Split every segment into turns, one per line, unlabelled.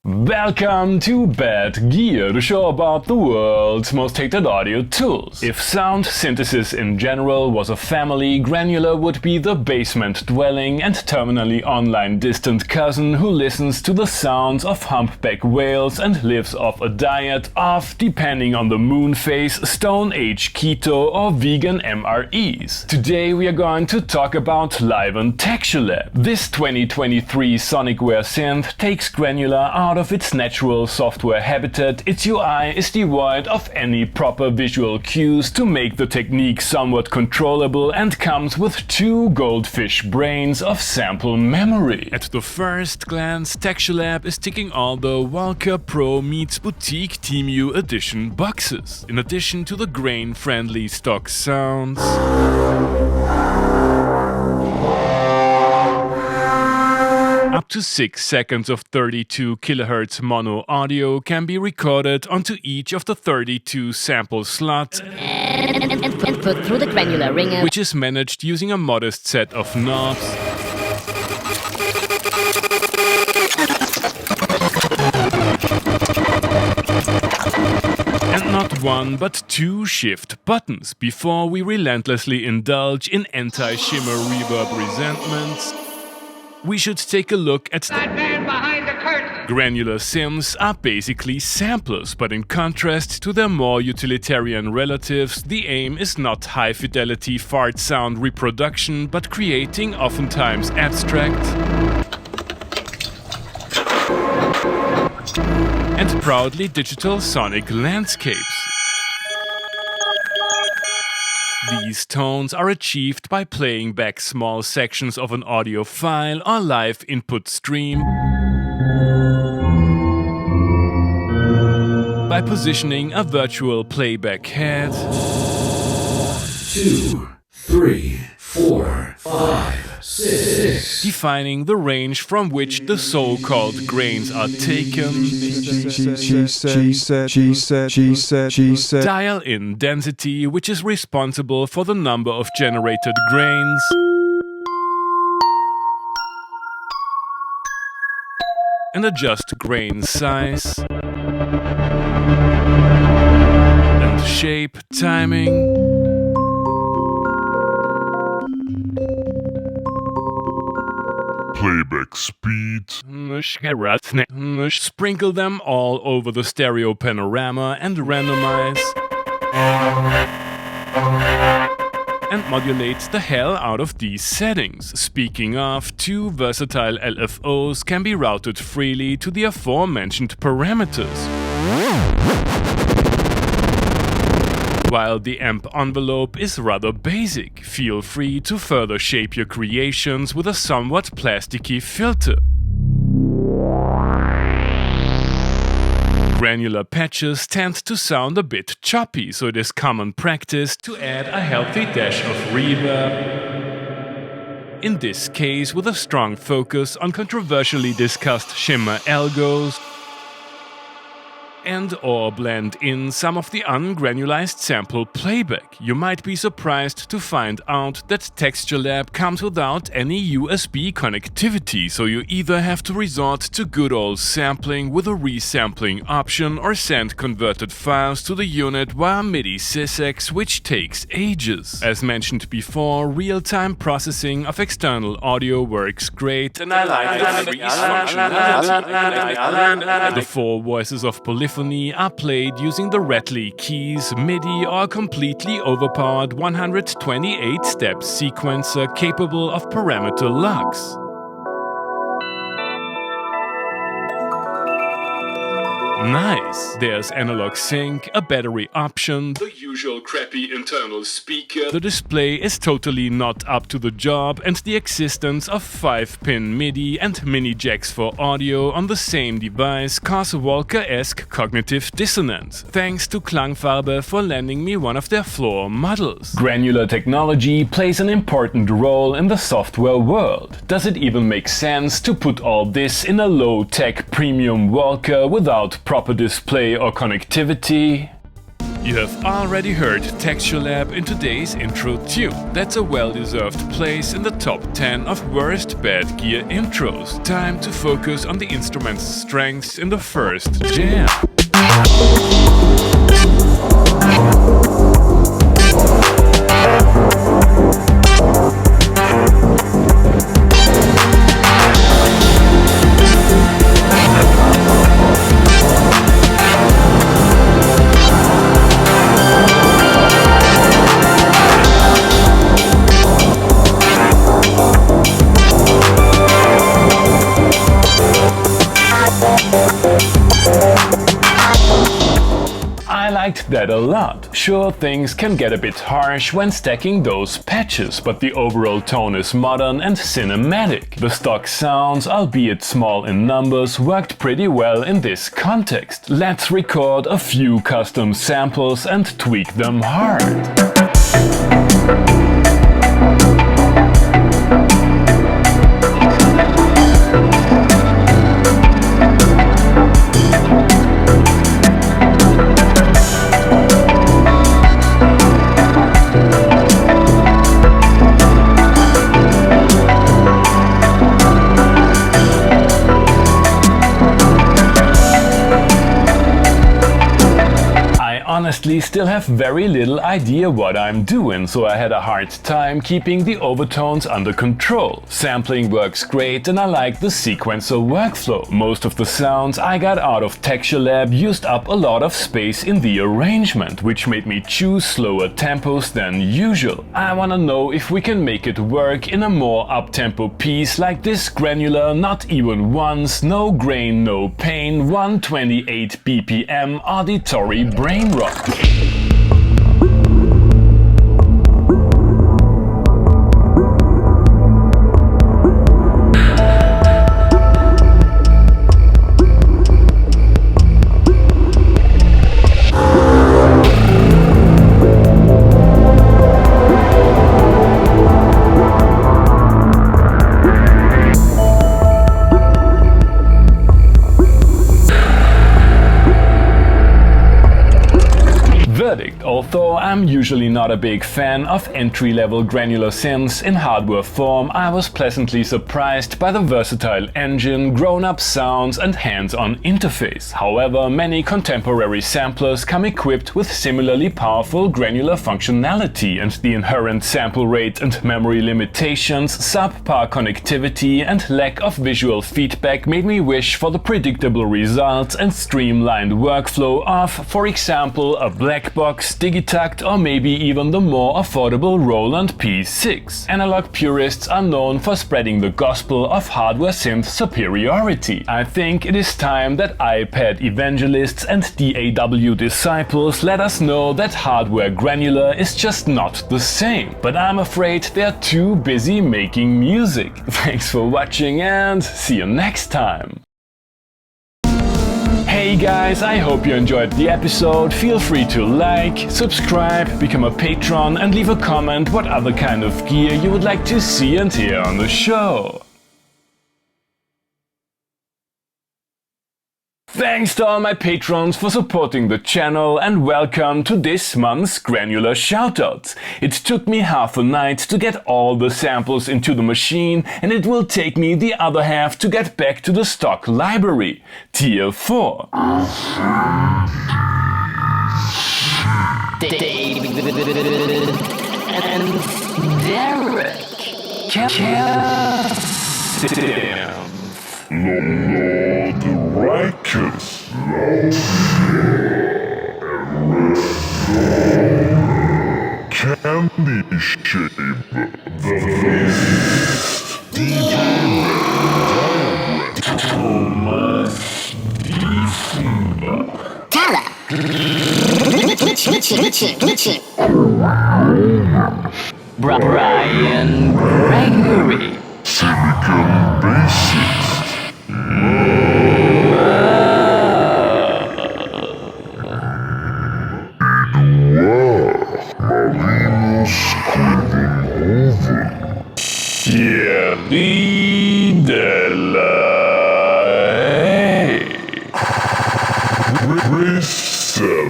Welcome to Bad Gear, the show about the world's most hated audio tools. If sound synthesis in general was a family, Granular would be the basement-dwelling and terminally online distant cousin who listens to the sounds of humpback whales and lives off a diet of, depending on the moon phase, Stone Age keto or vegan MREs. Today we are going to talk about Liven Texture Lab. This 2023 Sonicware synth takes Granular out of its natural software habitat. Its UI is devoid of any proper visual cues to make the technique somewhat controllable and comes with 2 goldfish brains of sample memory. At the first glance, Texture Lab is ticking all the Walker Pro meets Boutique TeamU edition boxes, in addition to the grain-friendly stock sounds. Up to 6 seconds of 32 kHz mono audio can be recorded onto each of the 32 sample slots
and put through the granular ringer,
which is managed using a modest set of knobs and not 1 but 2 shift buttons before we relentlessly indulge in anti-shimmer reverb resentments. We should take a look at
that man behind the curtain.
Granular synths are basically samplers, but in contrast to their more utilitarian relatives, the aim is not high-fidelity fart sound reproduction, but creating oftentimes abstract and proudly digital sonic landscapes. These tones are achieved by playing back small sections of an audio file or live input stream, by positioning a virtual playback head,
2, 3, 4, 5, 6,
defining the range from which the so-called grains are taken, dial in density, which is responsible for the number of generated grains, and adjust grain size and shape timing.
playback speed,
Sprinkle them all over the stereo panorama and randomize and modulate the hell out of these settings. Speaking of, 2 versatile LFOs can be routed freely to the aforementioned parameters, while the amp envelope is rather basic. Feel free to further shape your creations with a somewhat plasticky filter. Granular patches tend to sound a bit choppy, so it is common practice to add a healthy dash of reverb. In this case, with a strong focus on controversially discussed Shimmer algos, and or blend in some of the ungranulized sample playback. You might be surprised to find out that Texture Lab comes without any USB connectivity, so you either have to resort to good old sampling with a resampling option or send converted files to the unit via MIDI sysex, which takes ages. As mentioned before, real-time processing of external audio works great, and I like the freeze functionality. The 4 voices of polyphony are played using the Rattly keys, MIDI, or a completely overpowered 128-step sequencer capable of parameter locks. Nice! There's analog sync, a battery option, the usual crappy internal speaker. The display is totally not up to the job, and the existence of 5-pin MIDI and mini jacks for audio on the same device cause Walker-esque cognitive dissonance. Thanks to Klangfarbe for lending me one of their floor models. Granular technology plays an important role in the software world. Does it even make sense to put all this in a low-tech premium Walker without proper display or connectivity? You have already heard Texture Lab in today's intro tune. That's a well-deserved place in the top 10 of worst bad gear intros. Time to focus on the instrument's strengths in the first jam. I liked that a lot. Sure, things can get a bit harsh when stacking those patches, but the overall tone is modern and cinematic. The stock sounds, albeit small in numbers, worked pretty well in this context. Let's record a few custom samples and tweak them hard. Honestly, still have very little idea what I'm doing, so I had a hard time keeping the overtones under control. Sampling works great and I like the sequencer workflow. Most of the sounds I got out of Texture Lab used up a lot of space in the arrangement, which made me choose slower tempos than usual. I wanna know if we can make it work in a more up-tempo piece like this Granular, not even once, no grain, no pain, 128 BPM auditory brain rock. Although I'm usually not a big fan of entry-level granular synths in hardware form, I was pleasantly surprised by the versatile engine, grown-up sounds and hands-on interface. However, many contemporary samplers come equipped with similarly powerful granular functionality, and the inherent sample rate and memory limitations, subpar connectivity and lack of visual feedback made me wish for the predictable results and streamlined workflow of, for example, a black box, Digitakt or maybe even the more affordable Roland P6. Analog purists are known for spreading the gospel of hardware synth superiority. I think it is time that iPad evangelists and DAW disciples let us know that hardware granular is just not the same. But I'm afraid they're too busy making music. Thanks for watching and see you next time. Hey guys, I hope you enjoyed the episode. Feel free to like, subscribe, become a patron and leave a comment what other kind of gear you would like to see and hear on the show. Thanks to all my patrons for supporting the channel and welcome to this month's Granular shoutouts. It took me half a night to get all the samples into the machine and it will take me the other half to get back to the stock library. Tier 4.
David and Derek.
Lord the righteous, Candy Shape, the Fist, DJ Thomas, December,
Tala. Brian Gregory.
Silicon Basics,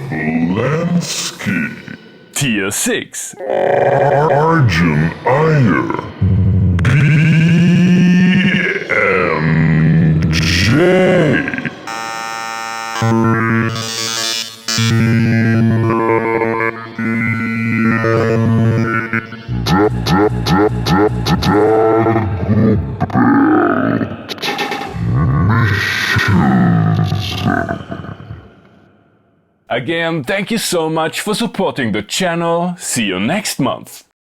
Resonant Lansky.
Tier 6.
Arjun Iyer. BMJ.
Again, thank you so much for supporting the channel. See you next month.